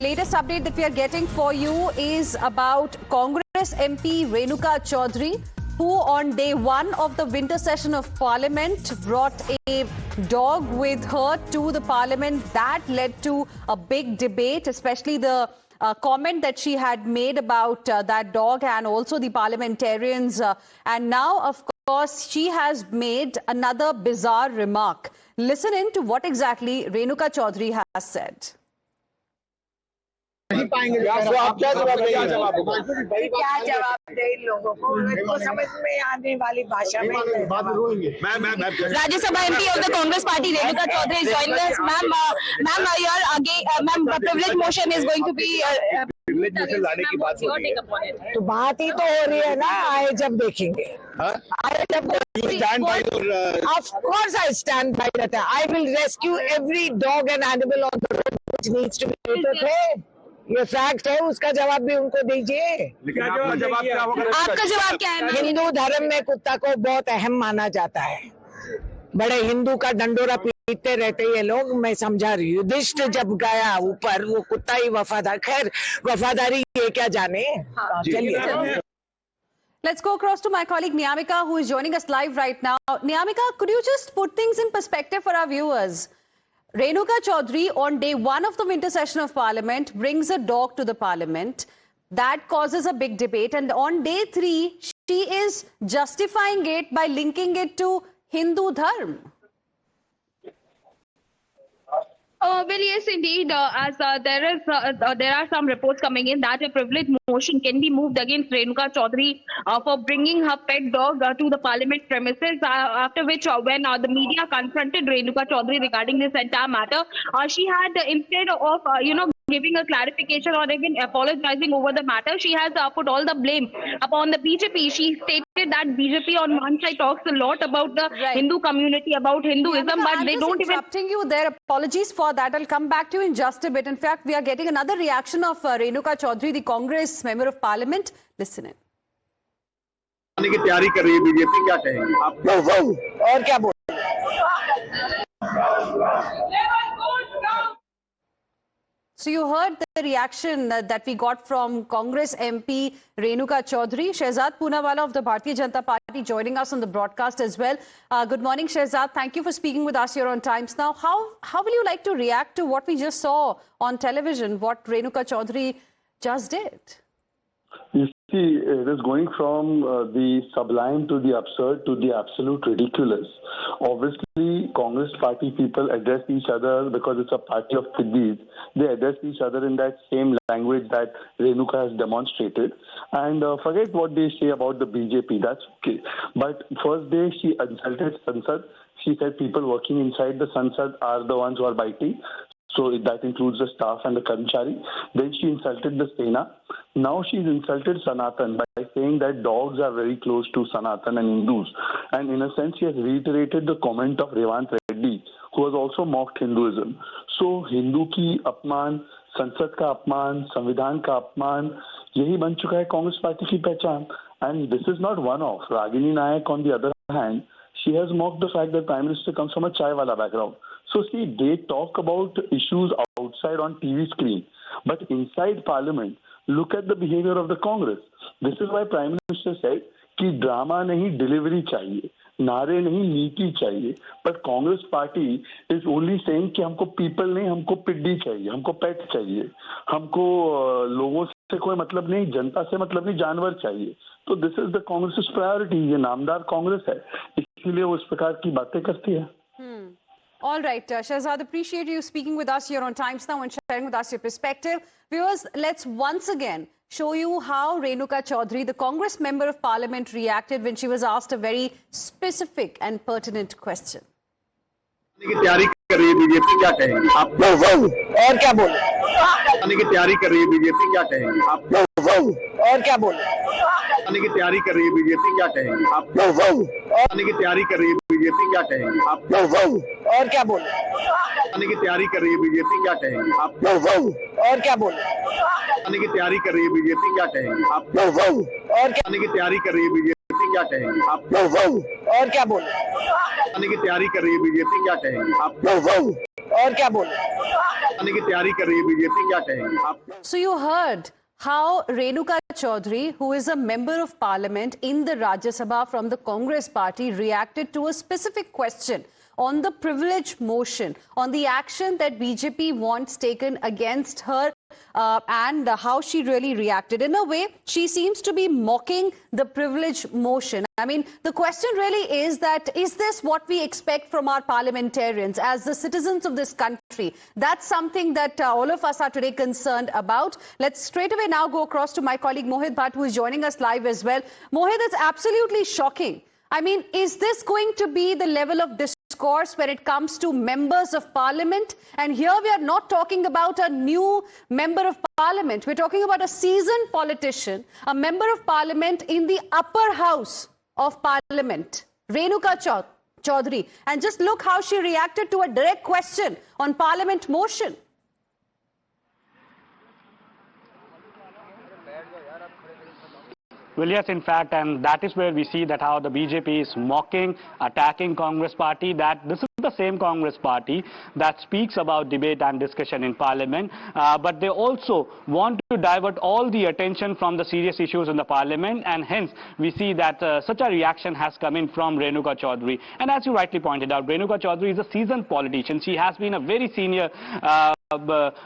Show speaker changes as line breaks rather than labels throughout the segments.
Latest update that we are getting for you is about Congress MP Renuka Chaudhary, who on day one of the winter session of Parliament brought a dog with her to the Parliament. That led to a big debate, especially the comment that she had made about that dog and also the parliamentarians. And now, of course, she has made another bizarre remark. Listen in to what exactly Renuka Chaudhary has said.
नहीं पाएंगे तो आप क्या जवाब दे इन लोगों को इनको समझ में आने वाली भाषा में
Rajya Sabha MP of the Congress party Renuka Chowdhury is joining us. Ma'am, your again, ma'am, privilege motion is going to be.
privilege motion लाने की बात हो रही है,
तो बात ही तो हो रही है ना, आए जब देखेंगे. आए जब of course I stand by that. I will rescue every dog and animal on the road which needs to be treated. ये फैक्ट है, उसका जवाब भी उनको दीजिए.
आपका जवाब क्या होगा?
आपका जवाब क्या है?
हिंदू धर्म में कुत्ता को बहुत अहम माना जाता है. बड़े हिंदू का डंडोरा पीटते रहते ये लोग. मैं समझा रही हूँ, युधिष्ठिर जब गया ऊपर वो कुत्ता ही वफादार. खैर वफादारी ये क्या जाने. चलिए.
Let's go across to my colleague Niyamika, who is joining us live right now. Niyamika, could you just put things in perspective for our viewers? Renuka Chaudhary, on day one of the winter session of Parliament, brings a dog to the Parliament. That causes a big debate. And on day three, she is justifying it by linking it to Hindu Dharma.
Well, yes, indeed. As there are some reports coming in that a privilege motion can be moved against Renuka Chaudhary for bringing her pet dog to the Parliament premises. After which, when the media confronted Renuka Chaudhary regarding this entire matter, she had instead of giving a clarification or even apologizing over the matter, she has put all the blame upon the BJP. She stated that BJP on one side talks a lot about the Hindu community, about Hinduism, but they don't even...
interrupting you there. Apologies for that. I'll come back to you in just a bit. In fact, we are getting another reaction of Renuka Chaudhary, the Congress member of Parliament. Listen in.
की तैयारी कर रही है BJP, क्या कहेंगे आप?
और क्या बोल.
So you heard the reaction that we got from Congress MP Renuka Chaudhary. Shehzad Poonawala of the Bharatiya Janata Party joining us on the broadcast as well. Good morning, Shehzad. Thank you for speaking with us here on Times Now. How will you like to react to what we just saw on television, what Renuka Chaudhary just did?
You see, it is going from the sublime to the absurd to the absolute ridiculous. Obviously, Congress party people address each other because it's a party of piggies. They address each other in that same language that Renuka has demonstrated. And forget what they say about the BJP, that's okay. But first day she insulted Sansad. She said people working inside the Sansad are the ones who are biting. So that includes the staff and the Karmachari. Then she insulted the Sena. Now she's insulted Sanatan by saying that dogs are very close to Sanatan and Hindus. And in a sense, she has reiterated the comment of Revant Reddy, who has also mocked Hinduism. So Hindu की अपमान, संसद का अपमान, संविधान का अपमान, यही बन चुका है कांग्रेस पार्टी की पहचान. And this is not one-off. Ragini Nayak, on the other hand, she has mocked the fact that Prime Minister comes from a chai wala background. So see, they talk about issues outside on TV screen, but inside Parliament, look at the behavior of the Congress. This is why Prime Minister said कि drama नहीं, delivery चाहिए, नारे नहीं, नीति चाहिए. But Congress party is only saying कि हमको people नहीं, हमको पिड्डी चाहिए, हमको पेट चाहिए, हमको लोगों से कोई मतलब नहीं, जनता से मतलब नहीं, जानवर चाहिए. तो this is the Congress's priority. ये नामदार कांग्रेस है, इसीलिए वो इस प्रकार की बातें करती है.
All right, Shehzad, appreciate you speaking with us here on Times Now and sharing with us your perspective. Viewers, let's once again show you how Renuka Chaudhary, the Congress member of Parliament, reacted when she was asked a very specific and pertinent question.
की तैयारी कर रही है BJP, क्या कहेंगे आप?
और क्या बोल.
की तैयारी कर रही है बीजेपी, क्या कहेंगे आप?
और क्या बोल.
की तैयारी कर रही है बीजेपी, क्या कहेंगे आप? की तैयारी कर रही है बीजेपी, क्या कहेंगे आप?
और क्या बोल.
की तैयारी कर रही है बीजेपी, क्या कहेंगे आप?
और क्या बोल.
की तैयारी कर रही है बीजेपी, क्या कहेंगे आप?
और क्या.
की तैयारी कर रही है बीजेपी, क्या कहेंगे आप?
और क्या बोल.
की तैयारी कर रही है बीजेपी, क्या कहेंगे आप?
और क्या बोल.
आने की तैयारी कर रही है बीजेपी, क्या कहेंगे आप?
So you heard how Renuka Chaudhary, who is a member of parliament in the Rajya Sabha from the Congress party, reacted to a specific question on the privilege motion, on the action that BJP wants taken against her, and how she really reacted. In a way, she seems to be mocking the privilege motion. I mean, the question really is that, is this what we expect from our parliamentarians as the citizens of this country? That's something that all of us are today concerned about. Let's straight away now go across to my colleague Mohit Bhatt, who is joining us live as well. Mohit, it's absolutely shocking. I mean, is this going to be the level of discourse when it comes to members of parliament? And here we are not talking about a new member of parliament. We're talking about a seasoned politician, a member of parliament in the upper house of parliament, Renuka Chaudhary. And just look how she reacted to a direct question on parliament motion.
Well, yes, in fact, and that is where we see that how the BJP is mocking, attacking Congress party, that this is the same Congress party that speaks about debate and discussion in parliament, but they also want to divert all the attention from the serious issues in the parliament, and hence we see that such a reaction has come in from Renuka Chaudhary. And as you rightly pointed out, Renuka Chaudhary is a seasoned politician. She has been a very senior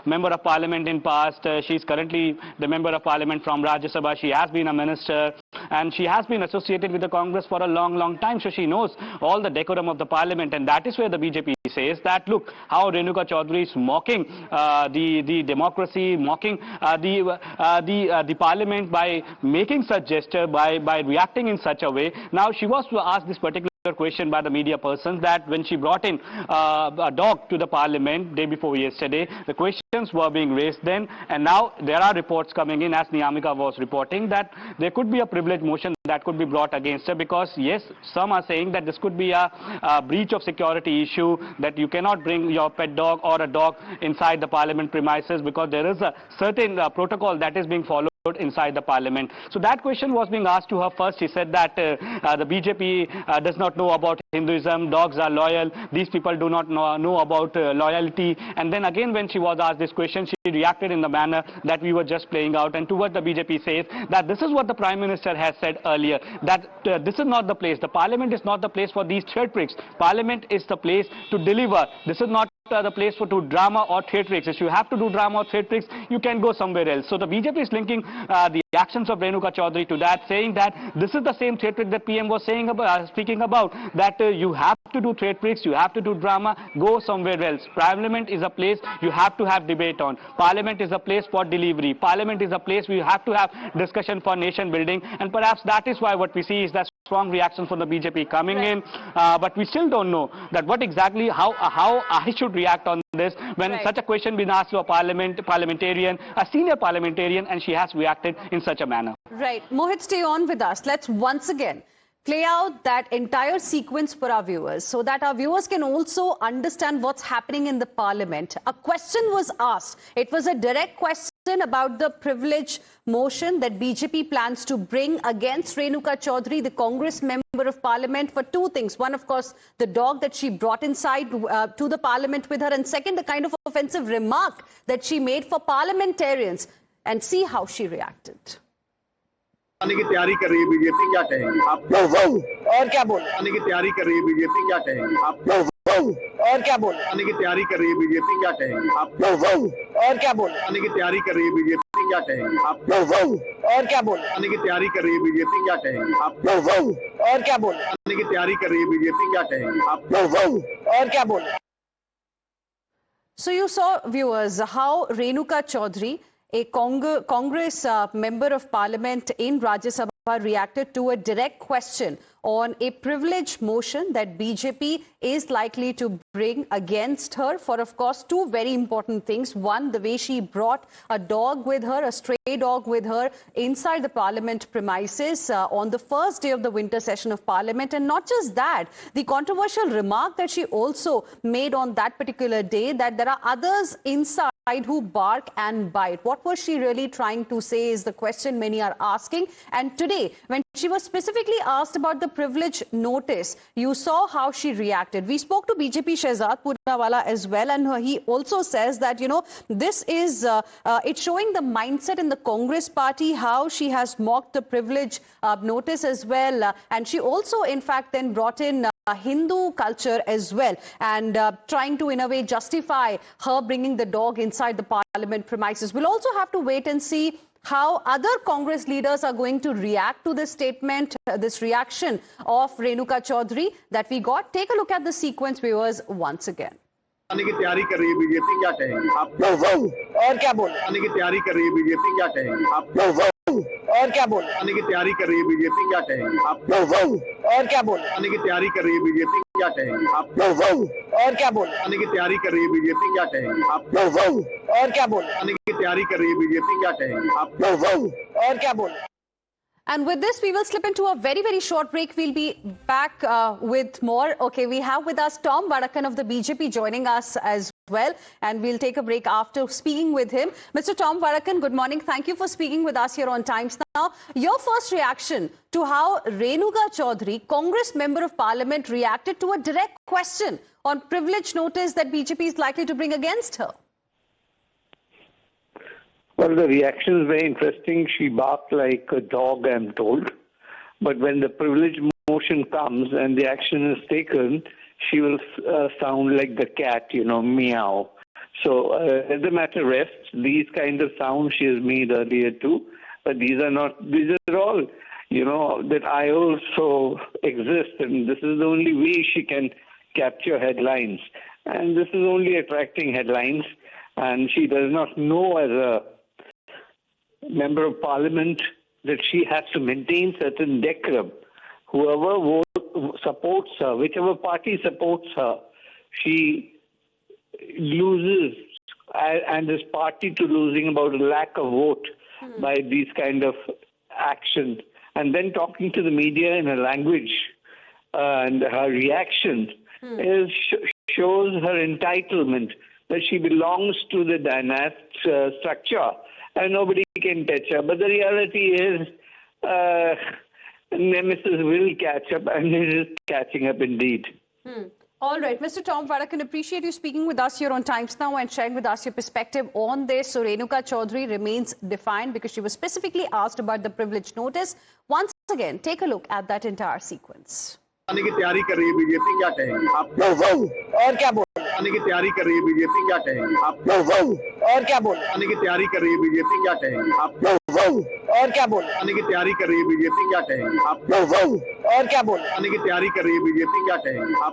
member of parliament in past. She is currently the member of parliament from Rajya Sabha. She has been a minister and she has been associated with the Congress for a long time. So she knows all the decorum of the parliament, and that is where the BJP says that look how Renuka Chaudhary is mocking the democracy, mocking the parliament by making such gesture, by reacting in such a way. Now she was asked this particular question by the media persons that when she brought in a dog to the parliament day before yesterday, the questions were being raised then, and now there are reports coming in, as Niyamika was reporting, that there could be a privilege motion that could be brought against her, because yes, some are saying that this could be a breach of security issue, that you cannot bring your pet dog or a dog inside the parliament premises because there is a certain protocol that is being followed inside the parliament. So that question was being asked to her first. She said that the BJP does not know about Hinduism, dogs are loyal, these people do not know about loyalty. And then again when she was asked this question, she reacted in the manner that we were just playing out, and towards the BJP says that this is what the Prime Minister has said earlier, that this is not the place, the parliament is not the place for these theatrics. Parliament is the place to deliver. This is not the place for drama or theatrics. If you have to do drama or theatrics, you can go somewhere else. So the BJP is linking the actions of Renuka Chaudhary to that, saying that this is the same theatric that PM was saying about, speaking about, that you have to do theatrics, you have to do drama, go somewhere else. Parliament is a place you have to have debate on. Parliament is a place for delivery. Parliament is a place where you have to have discussion for nation building, and perhaps that is why what we see is that strong reaction from the BJP coming in, but we still don't know that what exactly, how I should react on this when such a question been asked to a parliamentarian, a senior parliamentarian, and she has reacted in such a manner.
Right. Mohit, stay on with us. Let's once again play out that entire sequence for our viewers so that our viewers can also understand what's happening in the parliament. A question was asked. It was a direct question about the privilege motion that BJP plans to bring against Renuka Chaudhary, the Congress member of parliament, for two things. One, of course, the dog that she brought inside to the parliament with her, and second, the kind of offensive remark that she made for parliamentarians. And see how she reacted.
आने की तैयारी कर रही है BJP, क्या कहेंगे आप?
और क्या बोले?
आने की तैयारी कर रही है बीजेपी, क्या कहेंगे आप?
और क्या बोले?
आने की तैयारी कर रही है बीजेपी, क्या कहेंगे आप?
और क्या बोले?
आने की तैयारी कर रही है बीजेपी, क्या कहेंगे आप?
और क्या बोले?
आने की तैयारी कर रही है बीजेपी, क्या कहेंगे आप?
और क्या बोले?
आने की तैयारी कर रही है बीजेपी, क्या कहेंगे आप?
और क्या बोले?
So you saw, viewers, how Renuka Chaudhary, a Congress member of parliament in Rajya Sabha, reacted to a direct question on a privilege motion that BJP is likely to bring against her for, of course, two very important things. One, the way she brought a dog with her, a stray dog with her, inside the parliament premises on the first day of the winter session of parliament. And not just that, the controversial remark that she also made on that particular day, that there are others inside who bark and bite. What was she really trying to say is the question many are asking. And today, today, when she was specifically asked about the privilege notice, you saw how she reacted. We spoke to BJP Shehzad Poonawalla as well, and he also says that, you know, this is, it's showing the mindset in the Congress party, how she has mocked the privilege notice as well. And she also, in fact, then brought in Hindu culture as well, and trying to, in a way, justify her bringing the dog inside the parliament premises. We'll also have to wait and see how other Congress leaders are going to react to this statement, this reaction of Renuka Chaudhary that we got. Take a look at the sequence, viewers, once again.
आने की तैयारी कर रही है BJP, क्या कहेंगे आप?
और क्या बोल
आने की तैयारी कर रही है बीजेपी, क्या कहेंगे आप?
और क्या बोल
आने की तैयारी कर रही है बीजेपी, क्या कहेंगे आप?
और क्या बोल
आने की तैयारी कर रही है बीजेपी, क्या कहेंगे आप?
और क्या बोल
आने की तैयारी कर रही है बीजेपी, क्या कहेंगे आप?
और क्या बोल
आने की तैयारी कर रही है बीजेपी, क्या कहेंगे आप?
और क्या बोल
And with this, we will slip into a very, very short break. We'll be back with more. Okay, we have with us Tom Varakan of the BJP joining us as well. And we'll take a break after speaking with him. Mr. Tom Varakan, good morning. Thank you for speaking with us here on Times Now. Your first reaction to how Renuka Chaudhary, Congress Member of Parliament, reacted to a direct question on privilege notice that BJP is likely to bring against her.
Well, the reaction is very interesting. She barked like a dog, I'm told. But when the privilege motion comes and the action is taken, she will sound like the cat, you know, meow. So as the matter rests, these kind of sounds she has made earlier too. But these are all, you know, that I also exist. And this is the only way she can capture headlines. And this is only attracting headlines. And she does not know as a Member of Parliament that she has to maintain certain decorum. Whoever supports her, whichever party supports her, she loses and is party to losing about a lack of vote by these kind of actions. And then talking to the media in a language and her reaction shows her entitlement, that she belongs to the dynastic structure and nobody can touch her. But the reality is Nemesis will catch up, and it is catching up indeed.
All right, Mr. Tom Varakan, appreciate you speaking with us here on Times Now and sharing with us your perspective on this. So Renuka Chaudhary remains defiant because she was specifically asked about the privilege notice. Once again, take a look at that entire sequence.
आने की तैयारी कर रही है BJP, क्या कहेंगे आप?
और क्या बोल
आने की तैयारी कर रही है बीजेपी, क्या कहेंगे आप?
और क्या बोल
आने की तैयारी कर रही है बीजेपी, क्या कहेंगे आप?
और क्या बोल
आने की तैयारी कर रही है बीजेपी, क्या कहेंगे आप?
और क्या बोल
आने की तैयारी कर रही है बीजेपी, क्या कहेंगे आप?